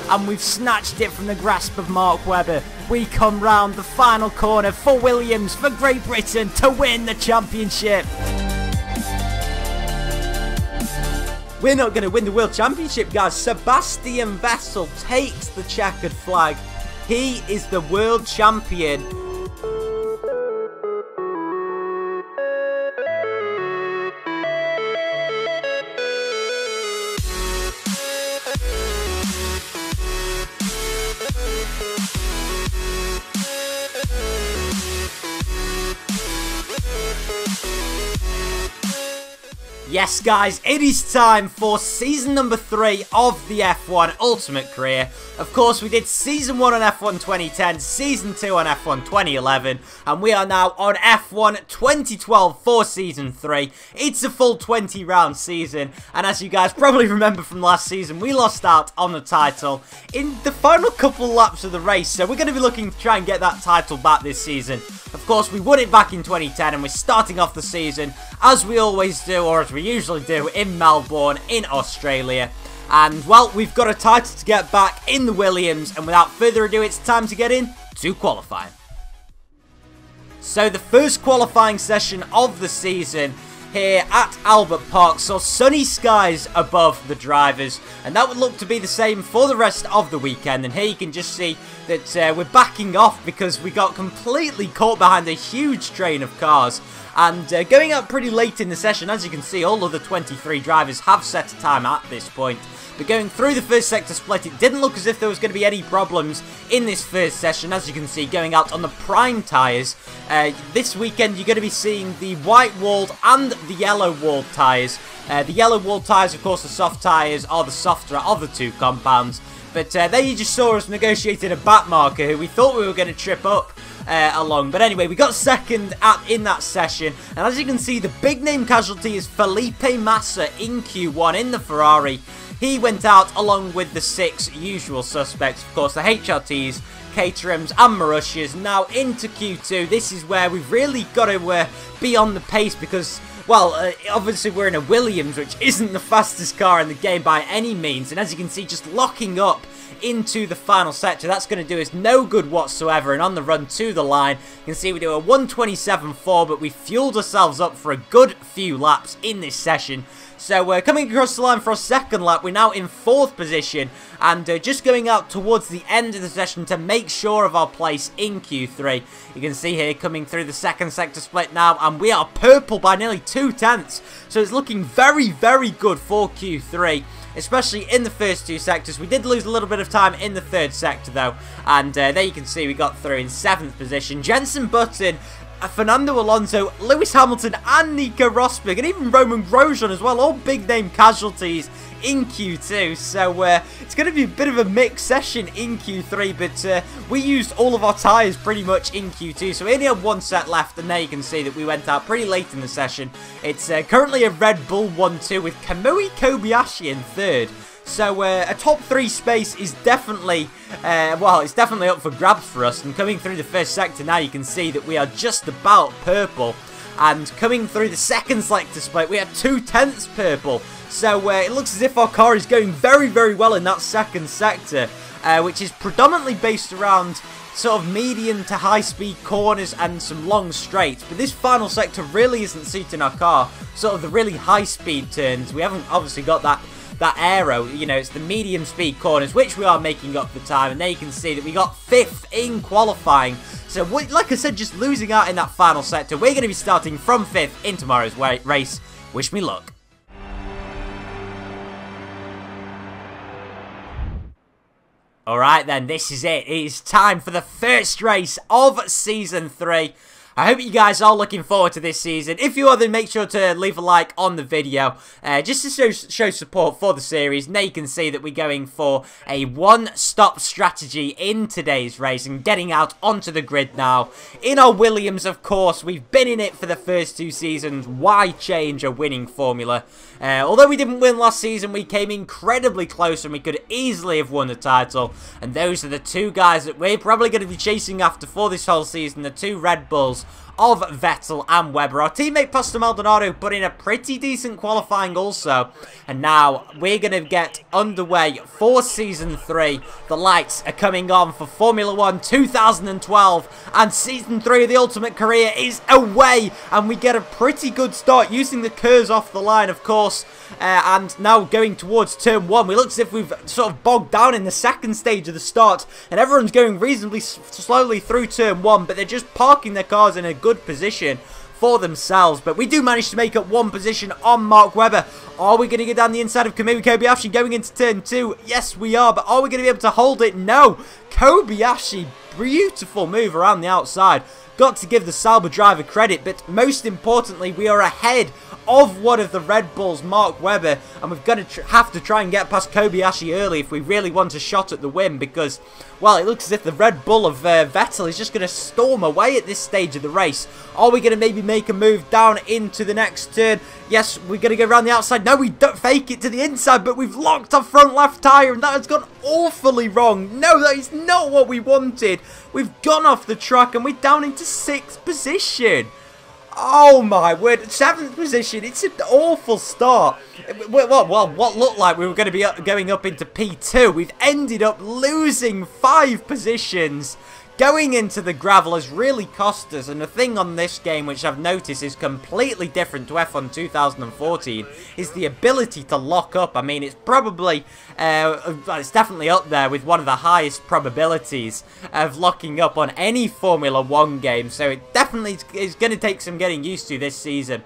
and we've snatched it from the grasp of Mark Webber. We come round the final corner for Williams, for Great Britain, to win the championship. We're not going to win the World Championship, guys. Sebastian Vettel takes the checkered flag. He is the world champion. Yes, guys, it is time for season number 3 of the F1 Ultimate Career. Of course, we did season 1 on F1 2010, season 2 on F1 2011, and we are now on F1 2012 for season 3. It's a full 20-round season, and as you guys probably remember from last season, we lost out on the title in the final couple laps of the race, so we're going to be looking to try and get that title back this season. Of course, we won it back in 2010, and we're starting off the season, as we always do, or as we usually do, in Melbourne, in Australia. And, well, we've got a title to get back in the Williams, and without further ado, it's time to get in to qualifying. So, the first qualifying session of the season here at Albert Park saw sunny skies above the drivers, and that would look to be the same for the rest of the weekend. And here you can just see that we're backing off because we got completely caught behind a huge train of cars. And going out pretty late in the session, as you can see, all other 23 drivers have set a time at this point. But going through the first sector split, it didn't look as if there was going to be any problems in this first session. As you can see, going out on the prime tyres. This weekend, you're going to be seeing the white-walled and the yellow-walled tyres. The yellow-walled tyres, of course, the soft tyres are the softer of the two compounds. But there you just saw us negotiating a back marker who we thought we were going to trip up along. But anyway, we got second in that session. And as you can see, the big name casualty is Felipe Massa in Q1 in the Ferrari. He went out along with the 6 usual suspects, of course, the HRTs, Caterhams and Marussias. Now into Q2, this is where we've really got to be on the pace because, well, obviously we're in a Williams, which isn't the fastest car in the game by any means. And as you can see, just locking up into the final sector, that's going to do us no good whatsoever. And on the run to the line, you can see we do a 1:27.4, but we fueled ourselves up for a good few laps in this session. So coming across the line for our second lap, we're now in 4th position, and just going out towards the end of the session to make sure of our place in Q3. You can see here coming through the second sector split now, and we are purple by nearly 2/10, so it's looking very, very good for Q3. Especially in the first 2 sectors. We did lose a little bit of time in the 3rd sector though, and there you can see we got through in 7th position. Jenson Button, Fernando Alonso, Lewis Hamilton and Nico Rosberg, and even Roman Grosjean as well, all big name casualties in Q2, so it's going to be a bit of a mixed session in Q3, but we used all of our tyres pretty much in Q2, so we only have 1 set left, and there you can see that we went out pretty late in the session. It's currently a Red Bull 1-2 with Kamui Kobayashi in 3rd. So a top 3 space is definitely, well, it's definitely up for grabs for us. And coming through the first sector now, you can see that we are just about purple. And coming through the second sector split, we are 2/10 purple. So it looks as if our car is going very, very well in that second sector, which is predominantly based around sort of medium to high speed corners and some long straights. But this final sector really isn't suiting our car. Sort of the really high speed turns. We haven't obviously got that aero, you know, it's the medium speed corners, which we are making up for time. And there you can see that we got 5th in qualifying. So, like I said, just losing out in that final sector. We're going to be starting from 5th in tomorrow's race. Wish me luck. Alright then, this is it. It is time for the first race of Season 3. I hope you guys are looking forward to this season. If you are, then make sure to leave a like on the video, just to show support for the series. Now you can see that we're going for a one-stop strategy in today's race and getting out onto the grid now. In our Williams, of course, we've been in it for the first 2 seasons. Why change a winning formula? Although we didn't win last season, we came incredibly close and we could easily have won the title. And those are the 2 guys that we're probably going to be chasing after for this whole season, the 2 Red Bulls of Vettel and Webber. Our teammate Pastor Maldonado put in a pretty decent qualifying also. And now we're going to get underway for Season 3. The lights are coming on for Formula 1 2012. And Season 3 of the Ultimate Career is away. And we get a pretty good start using the curves off the line, of course. And now going towards Turn 1. We look as if we've sort of bogged down in the second stage of the start. And everyone's going reasonably slowly through Turn 1. But they're just parking their cars in a good position for themselves. But we do manage to make up one position on Mark Webber. Are we going to get down the inside of Kamui Kobayashi going into Turn 2? Yes, we are. But are we going to be able to hold it? No. Kobayashi, beautiful move around the outside. Got to give the Sauber driver credit. But most importantly, we are ahead of one of the Red Bulls, Mark Webber, and we've got to have to try and get past Kobayashi early if we really want a shot at the win, because, well, it looks as if the Red Bull of Vettel is just going to storm away at this stage of the race. Are we going to maybe make a move down into the next turn? Yes, we're going to go around the outside. No, we don't fake it to the inside, but we've locked our front left tyre, and that has gone awfully wrong. No, that is not what we wanted. We've gone off the track, and we're down into 6th position. Oh my word, 7th position, it's an awful start. Well, what looked like we were going to be going up into P2, we've ended up losing 5 positions. Going into the gravel has really cost us, and the thing on this game which I've noticed is completely different to F1 2014 is the ability to lock up. I mean, it's probably, it's definitely up there with one of the highest probabilities of locking up on any Formula 1 game, so it definitely is going to take some getting used to this season.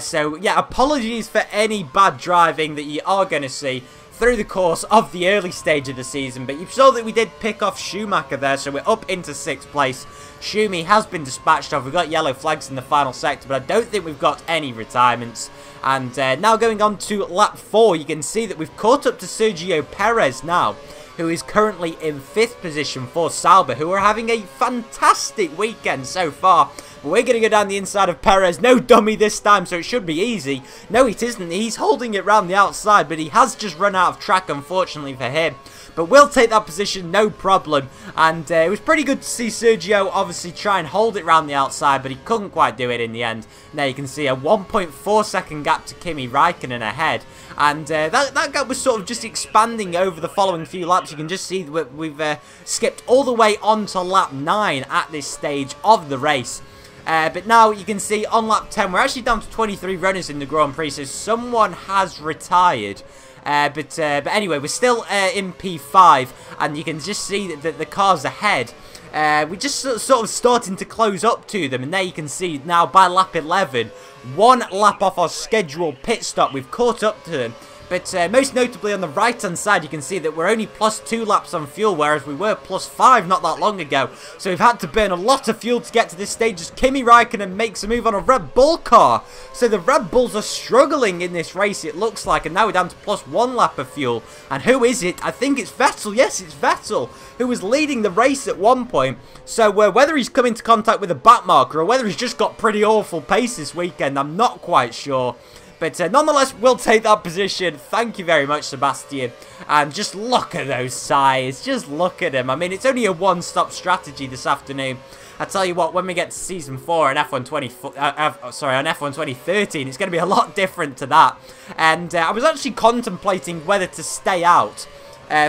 So, yeah, apologies for any bad driving that you are going to see through the course of the early stage of the season, but you saw that we did pick off Schumacher there, so we're up into 6th place. Schumi has been dispatched off. We've got yellow flags in the final sector, but I don't think we've got any retirements. And now going on to lap 4, you can see that we've caught up to Sergio Perez now, who is currently in 5th position for Sauber, who are having a fantastic weekend so far. We're going to go down the inside of Perez. No dummy this time, so it should be easy. No, it isn't. He's holding it round the outside, but he has just run out of track, unfortunately for him. But we'll take that position, no problem. And it was pretty good to see Sergio obviously try and hold it round the outside, but he couldn't quite do it in the end. Now you can see a 1.4 second gap to Kimi Raikkonen ahead. And that gap was sort of just expanding over the following few laps. You can just see that we've skipped all the way on to lap 9 at this stage of the race. But now you can see on lap 10, we're actually down to 23 runners in the Grand Prix, so someone has retired. But anyway, we're still in P5, and you can just see that the cars ahead. We're just sort of starting to close up to them, and there you can see now by lap 11, 1 lap off our scheduled pit stop, we've caught up to them. But most notably on the right-hand side, you can see that we're only +2 laps on fuel, whereas we were +5 not that long ago. So we've had to burn a lot of fuel to get to this stage as Kimi Raikkonen makes a move on a Red Bull car. So the Red Bulls are struggling in this race, it looks like, and now we're down to +1 lap of fuel. And who is it? I think it's Vettel. Yes, it's Vettel, who was leading the race at one point. So whether he's come into contact with a back marker or whether he's just got pretty awful pace this weekend, I'm not quite sure. But nonetheless, we'll take that position. Thank you very much, Sebastian. And just look at those tyres. Just look at them. I mean, it's only a one-stop strategy this afternoon. I tell you what, when we get to Season 4 on F1 2013, it's going to be a lot different to that. And I was actually contemplating whether to stay out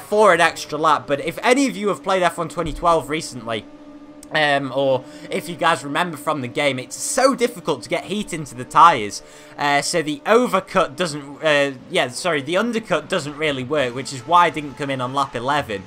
for an extra lap. But if any of you have played F1 2012 recently, or if you guys remember from the game, it's so difficult to get heat into the tyres. So the overcut doesn't, the undercut doesn't really work, which is why I didn't come in on lap 11.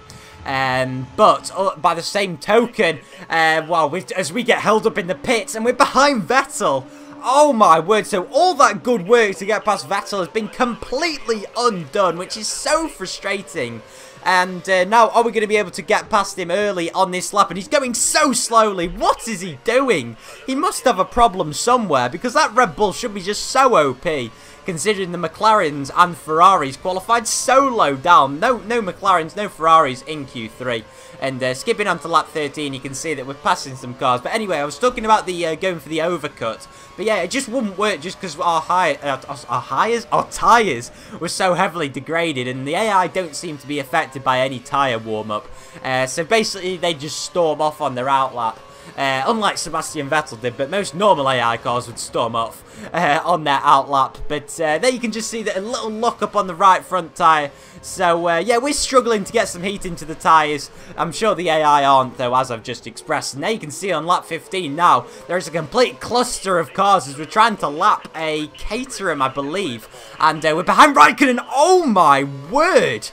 But by the same token, well, as we get held up in the pits and we're behind Vettel. Oh my word, so all that good work to get past Vettel has been completely undone, which is so frustrating. And now, are we going to be able to get past him early on this lap? And he's going so slowly. What is he doing? He must have a problem somewhere, because that Red Bull should be just so OP, considering the McLarens and Ferraris qualified so low down. No McLarens, no Ferraris in Q3. And skipping on to lap 13, you can see that we're passing some cars. But anyway, I was talking about the going for the overcut. But yeah, it just wouldn't work just because our tyres were so heavily degraded. And the AI don't seem to be affected by any tyre warm-up. So basically, they just storm off on their outlap. unlike Sebastian Vettel did, but most normal AI cars would storm off on their outlap. But there you can just see that a little lock up on the right front tyre. So, yeah, we're struggling to get some heat into the tyres. I'm sure the AI aren't, though, as I've just expressed. And there you can see on lap 15 now, there's a complete cluster of cars as we're trying to lap a Caterham, I believe. And we're behind Raikkonen. Oh, my word!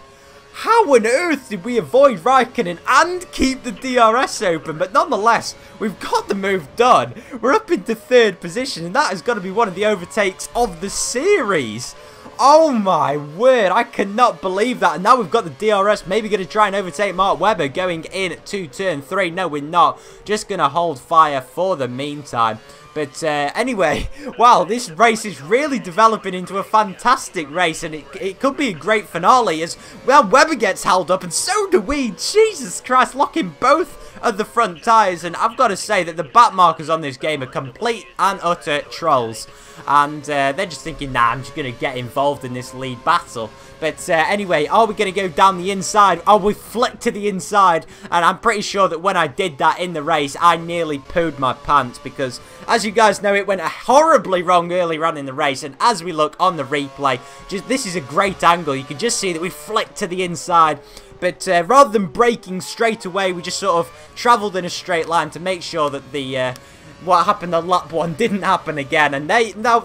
How on earth did we avoid Raikkonen and keep the DRS open? But nonetheless, we've got the move done. We're up into 3rd position, and that has got to be one of the overtakes of the series. Oh my word, I cannot believe that. And now we've got the DRS, maybe going to try and overtake Mark Webber going in to turn 3. No, we're not. Just going to hold fire for the meantime. But anyway, wow, this race is really developing into a fantastic race, and it could be a great finale as, well, Webber gets held up, and so do we. Jesus Christ, locking both of the front tyres, and I've got to say that the back markers on this game are complete and utter trolls. And they're just thinking, nah, I'm just going to get involved in this lead battle. But anyway, are we going to go down the inside? Oh, we flicked to the inside. And I'm pretty sure that when I did that in the race, I nearly pooed my pants. Because, as you guys know, it went horribly wrong early on in the race. And as we look on the replay, this is a great angle. You can just see that we flicked to the inside. But rather than braking straight away, we just sort of travelled in a straight line to make sure that the... what happened on lap 1 didn't happen again. And now,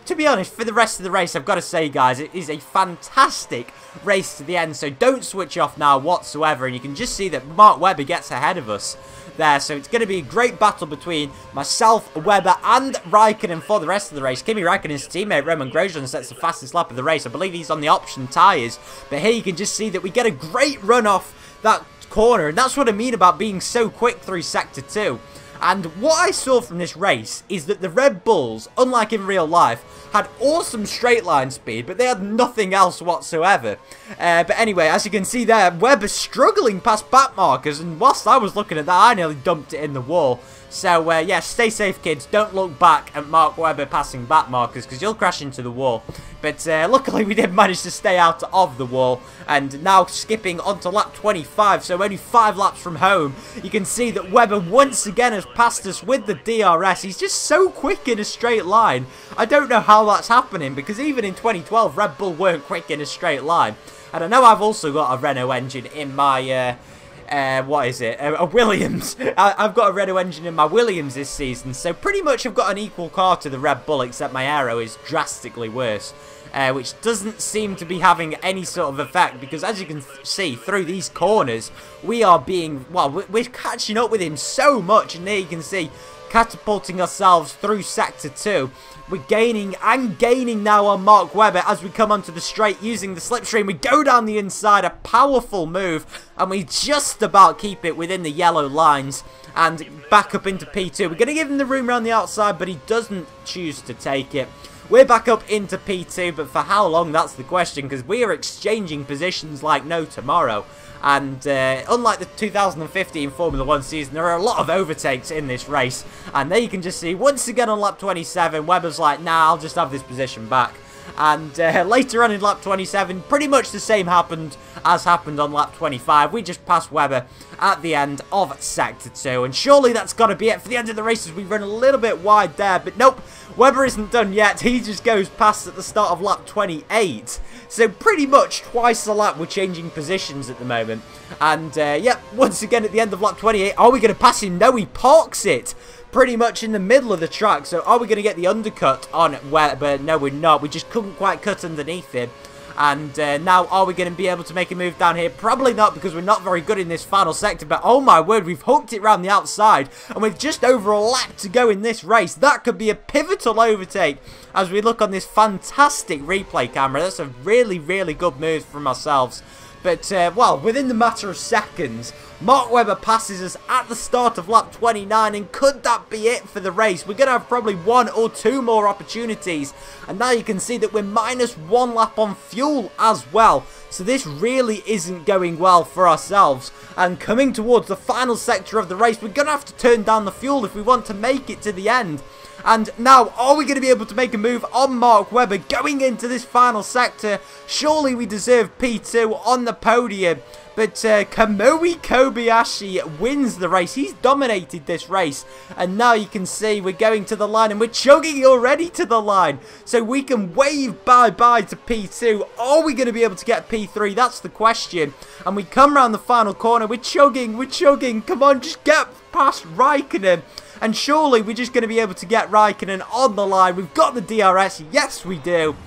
to be honest, for the rest of the race, I've got to say, guys, it is a fantastic race to the end. So don't switch off now whatsoever. And you can just see that Mark Webber gets ahead of us there. So it's going to be a great battle between myself, Webber, and Raikkonen for the rest of the race. Kimi Raikkonen's teammate, Roman Grosjean, sets the fastest lap of the race. I believe he's on the option tyres. But here you can just see that we get a great run off that corner. And that's what I mean about being so quick through Sector 2. And what I saw from this race is that the Red Bulls, unlike in real life, had awesome straight line speed, but they had nothing else whatsoever. But anyway, as you can see there, Webber struggling past back markers, and whilst I was looking at that, I nearly dumped it in the wall. So, yeah, stay safe, kids. Don't look back at Mark Webber passing back markers, because you'll crash into the wall. But luckily, we did manage to stay out of the wall. And now skipping onto lap 25, so only 5 laps from home, you can see that Webber once again has passed us with the DRS. He's just so quick in a straight line. I don't know how that's happening, because even in 2012, Red Bull weren't quick in a straight line. And I know I've also got a Renault engine in my... what is it? A Williams. I've got a Renault engine in my Williams this season, so pretty much I've got an equal car to the Red Bull, except my aero is drastically worse, which doesn't seem to be having any sort of effect, because as you can see through these corners, we are being, well, we're catching up with him so much, and there you can see catapulting ourselves through Sector 2. We're gaining and gaining now on Mark Webber as we come onto the straight using the slipstream. We go down the inside, a powerful move, and we just about keep it within the yellow lines and back up into P2. We're going to give him the room around the outside, but he doesn't choose to take it. We're back up into P2, but for how long, that's the question, because we are exchanging positions like no tomorrow. And unlike the 2015 Formula 1 season, there are a lot of overtakes in this race. And there you can just see, once again on lap 27, Webber's like, nah, I'll just have this position back. And later on in lap 27, pretty much the same happened as happened on lap 25. We just passed Webber at the end of Sector 2. And surely that's got to be it for the end of the race as we run a little bit wide there. But nope, Webber isn't done yet. He just goes past at the start of lap 28. So pretty much twice a lap we're changing positions at the moment. And yep, once again at the end of lap 28, are we going to pass him? No, he parks it pretty much in the middle of the track. So are we going to get the undercut on Webber? No, we're not. We just couldn't quite cut underneath him. And now are we going to be able to make a move down here? Probably not, because we're not very good in this final sector. But oh my word, we've hooked it round the outside. And with just over a lap to go in this race, that could be a pivotal overtake as we look on this fantastic replay camera. That's a really, really good move from ourselves. But, well, within the matter of seconds, Mark Webber passes us at the start of lap 29, and could that be it for the race? We're going to have probably 1 or 2 more opportunities, and now you can see that we're -1 lap on fuel as well. So this really isn't going well for ourselves, and coming towards the final sector of the race, we're going to have to turn down the fuel if we want to make it to the end. And now, are we going to be able to make a move on Mark Webber going into this final sector? Surely we deserve P2 on the podium. But Kamui Kobayashi wins the race. He's dominated this race. And now you can see we're going to the line and we're chugging already to the line. So we can wave bye-bye to P2. Are we going to be able to get P3? That's the question. And we come around the final corner. We're chugging. We're chugging. Come on, just get past Raikkonen. And surely we're just going to be able to get Raikkonen on the line. We've got the DRS. Yes, we do.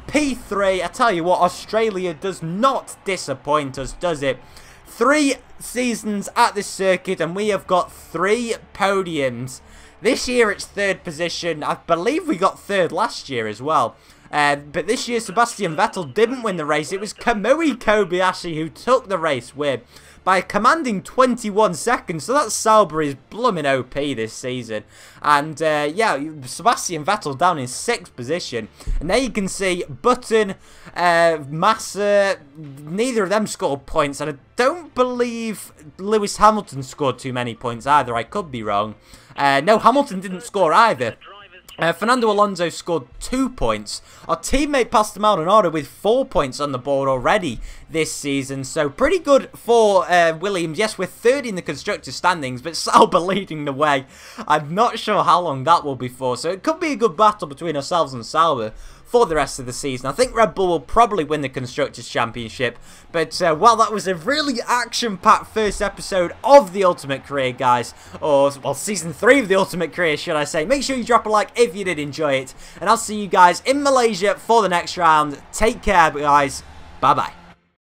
P3, I tell you what, Australia does not disappoint us, does it? 3 seasons at this circuit and we have got 3 podiums. This year it's 3rd position. I believe we got 3rd last year as well. But this year Sebastian Vettel didn't win the race. It was Kamui Kobayashi who took the race win by a commanding 21 seconds. So that Sauber is blooming OP this season. And yeah, Sebastian Vettel down in 6th position. And there you can see Button, Massa, neither of them scored points. And I don't believe Lewis Hamilton scored too many points either. I could be wrong. No, Hamilton didn't score either. Fernando Alonso scored 2 points. Our teammate Pastor Maldonado with 4 points on the board already this season. So pretty good for Williams. Yes, we're 3rd in the constructors standings, but Sauber leading the way. I'm not sure how long that will be for. So it could be a good battle between ourselves and Sauber for the rest of the season. I think Red Bull will probably win the Constructors' Championship. But, well, that was a really action-packed first episode of The Ultimate Career, guys. Or, well, Season 3 of The Ultimate Career, should I say. Make sure you drop a like if you did enjoy it. And I'll see you guys in Malaysia for the next round. Take care, guys. Bye-bye.